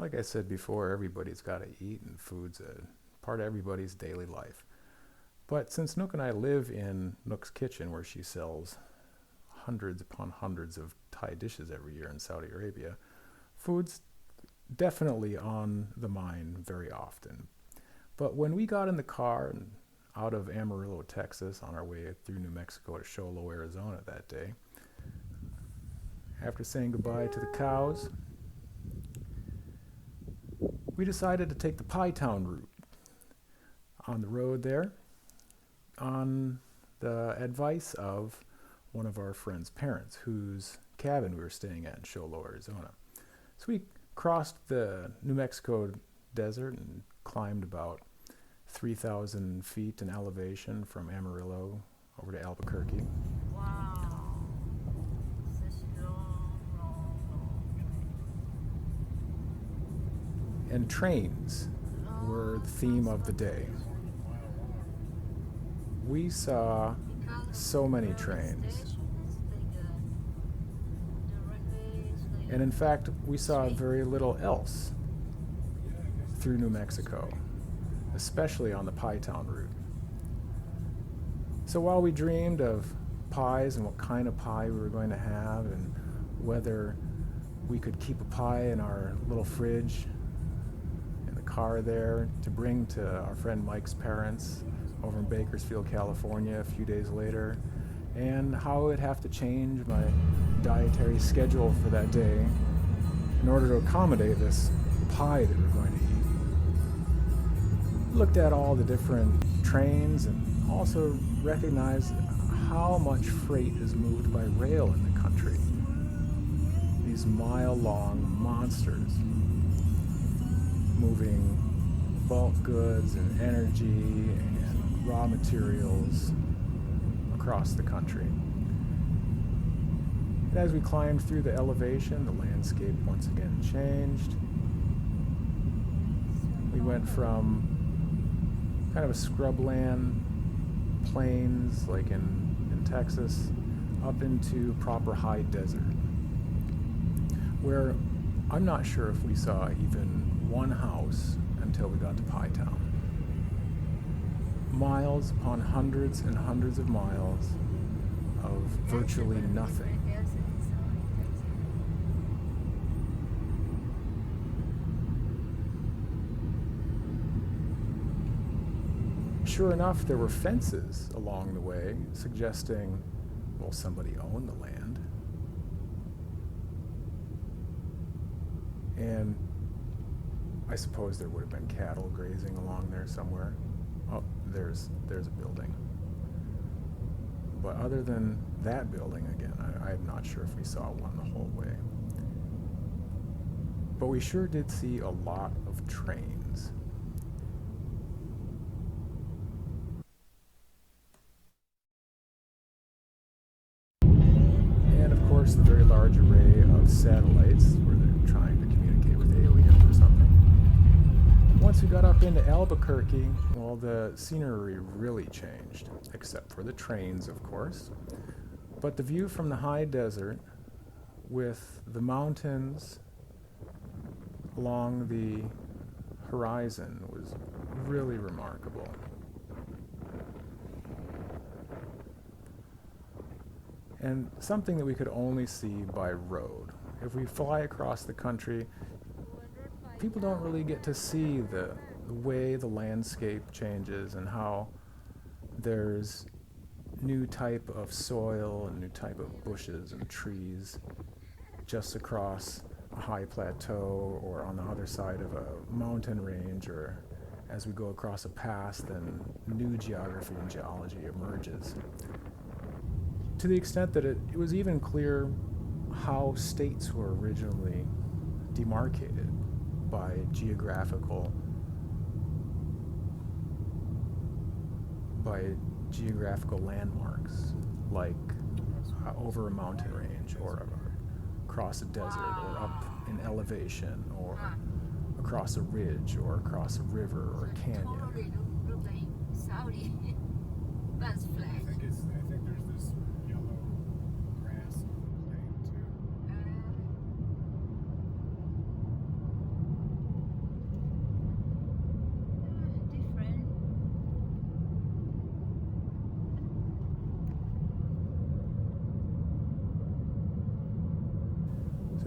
like I said before, everybody's got to eat, and food's a part of everybody's daily life. But since Nook and I live in Nook's kitchen, where she sells hundreds upon hundreds of Thai dishes every year in Saudi Arabia, food's definitely on the mind very often. But when we got in the car and out of Amarillo, Texas, on our way through New Mexico to Show Low, Arizona that day, after saying goodbye to the cows, we decided to take the Pie Town route. On the road there, on the advice of one of our friend's parents, whose cabin we were staying at in Show Low, Arizona. So we crossed the New Mexico desert and climbed about 3,000 feet in elevation from Amarillo over to Albuquerque. Wow. Such long, long, long. And trains were the theme of the day. We saw so many trains. And in fact, we saw very little else through New Mexico, especially on the Pie Town route. So while we dreamed of pies and what kind of pie we were going to have and whether we could keep a pie in our little fridge in the car there to bring to our friend Mike's parents over in Bakersfield, California a few days later, and how I would have to change my dietary schedule for that day in order to accommodate this pie that we're going to eat. Looked at all the different trains and also recognized how much freight is moved by rail in the country. These mile-long monsters moving bulk goods and energy and raw materials across the country. And as we climbed through the elevation, the landscape once again changed. We went from kind of a scrubland, plains like in Texas, up into proper high desert, where I'm not sure if we saw even one house until we got to Pie Town. Miles upon hundreds and hundreds of miles of virtually nothing. Sure enough, there were fences along the way suggesting, well, somebody owned the land. And I suppose there would have been cattle grazing along there somewhere. Oh, there's a building. But other than that building, again, I'm not sure if we saw one the whole way. But we sure did see a lot of trains. And of course, the very large array of satellites where they're trying to communicate with aliens or something. Once we got up into Albuquerque, well, the scenery really changed, except for the trains, of course. But the view from the high desert with the mountains along the horizon was really remarkable. And something that we could only see by road. If we fly across the country, people don't really get to see the way the landscape changes and how there's new type of soil and new type of bushes and trees just across a high plateau or on the other side of a mountain range, or as we go across a pass, then new geography and geology emerges. To the extent that it was even clear how states were originally demarcated by geographical landmarks, like over a mountain range or across a desert or up in elevation or across a ridge or across a river or a canyon. Totally look like Saudi. That's flat. I think there's this yellow grass on the plain too.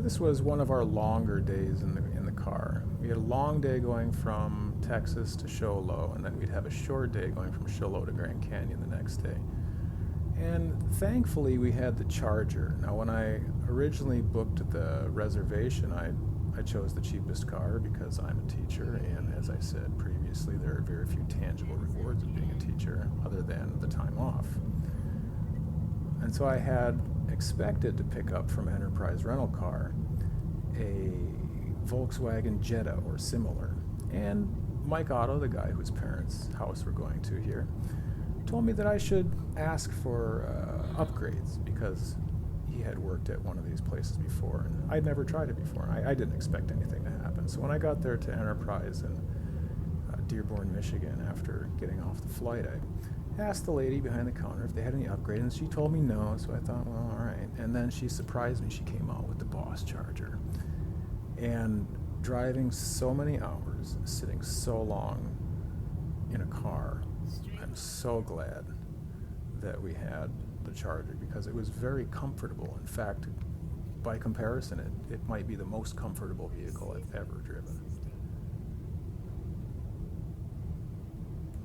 this was one of our longer days in the car. We had a long day going from Texas to Show Low, and then we'd have a short day going from Show Low to Grand Canyon the next day. And thankfully, we had the Charger. Now, when I originally booked the reservation, I chose the cheapest car because I'm a teacher, and as I said previously, there are very few tangible rewards of being a teacher other than the time off. And so I had expected to pick up from Enterprise Rental Car a Volkswagen Jetta or similar. And Mike Otto, the guy whose parents' house we're going to here, told me that I should ask for upgrades because he had worked at one of these places before, and I'd never tried it before. I didn't expect anything to happen. So when I got there to Enterprise in Dearborn, Michigan, after getting off the flight, I asked the lady behind the counter if they had any upgrades, and she told me no, so I thought, well, all right. And then she surprised me. She came out with the Boss Charger. And driving so many hours, sitting so long in a car, I'm so glad that we had the Charger because it was very comfortable. In fact, by comparison, it might be the most comfortable vehicle I've ever driven.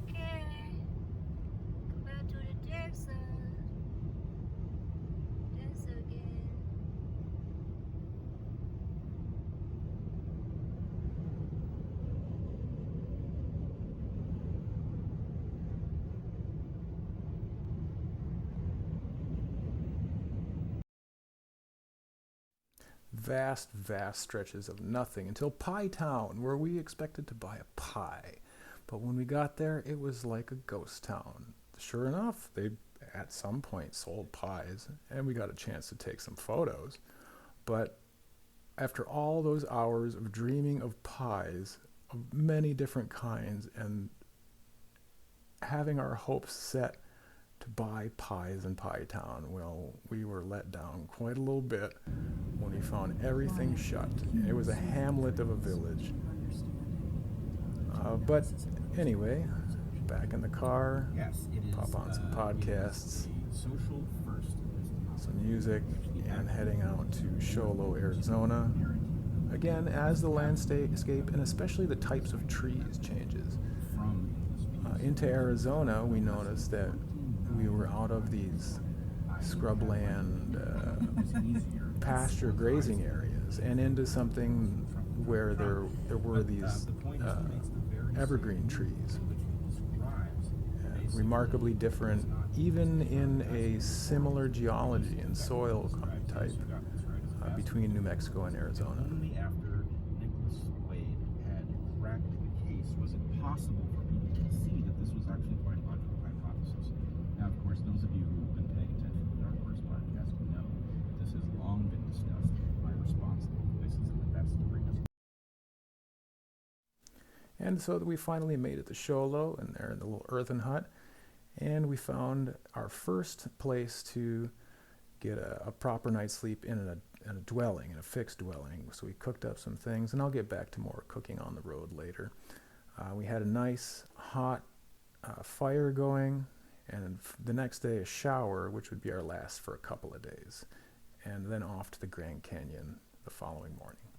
Okay, come back to the Texas. That's again. Vast stretches of nothing until Pie Town, where we expected to buy a pie. But when we got there, it was like a ghost town. Sure enough, they at some point sold pies, and we got a chance to take some photos. But after all those hours of dreaming of pies of many different kinds and having our hopes set to buy pies in Pie Town, well, we were let down quite a little bit when we found everything shut. It was a hamlet of a village. But anyway, back in the car, pop on some podcasts, some music, and heading out to Show Low, Arizona. Again, as the landscape and especially the types of trees changes. Into Arizona, we noticed that we were out of these scrubland pasture grazing areas and into something where there were these evergreen trees, remarkably different even in a similar geology and soil type between New Mexico and Arizona. Only after Nicholas Wade had cracked the case was it possible for people to see that this was actually quite a logical hypothesis. Now, of course, those of you who have been paying attention to the Dark Horse podcast know this has long been discussed by responsible voices, and that's to bring us. And so we finally made it to Show Low, and there in the little earthen hut, and we found our first place to get a proper night's sleep in a dwelling, in a fixed dwelling. So we cooked up some things, and I'll get back to more cooking on the road later. We had a nice hot fire going, and the next day a shower, which would be our last for a couple of days, and then off to the Grand Canyon the following morning.